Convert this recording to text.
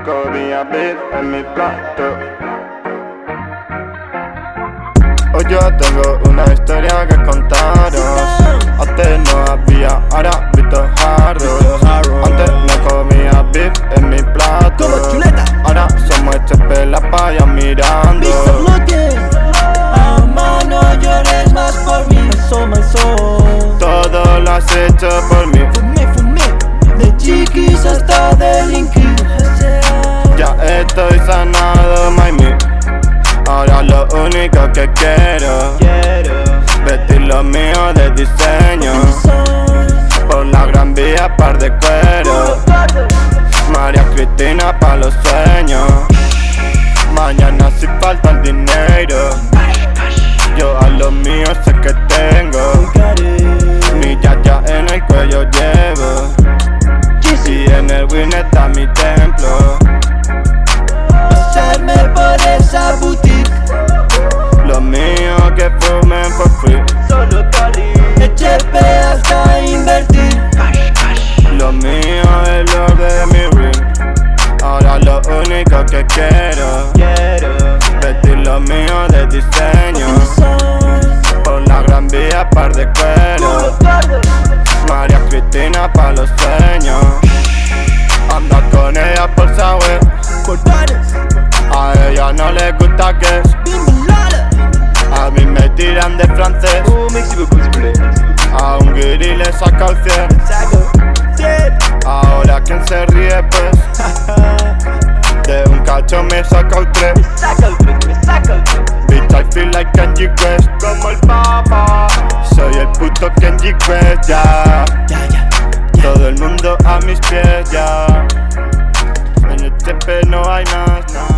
comía beef en mi plato. Hoy yo tengo una historia que contaros. Antes no había, ahora visto jarros. Antes no comía beef en mi plato. Ahora somos HP la paya mirando. Mamá, no llores más por mí. Todo lo has hecho por mí. Fumé, de chiquis hasta delinquir. Ya estoy sanado, mami. Ahora lo único que quiero vestir lo mío de diseño. Por la Gran Vía, par de cuero. María Cristina pa' los sueños. Mañana si falta el dinero, yo a lo mío sé que tengo. Mi yaya en el cuello llevo, y en el win está mi templo. Pasarme por esa boutique, Lo mío que fumen for free. HP hasta invertir. Lo mío es lo de mi ring. Ahora lo único que quiero vestir lo mío de diseño. Por la Gran Vía, par de cuero. María Cristina pa' los sueños. Anda con ella por saber. A ella no le gusta que es. A mí me tiran de francés. A un guiri le saca el 100. Ahora quien se ríe pues, de un cacho me saca el 3. Bitch, I feel like Kenji West, como el papa. Soy el puto Kenji West, ya. Todo el mundo a mis pies, ya. En el TP no hay más, no.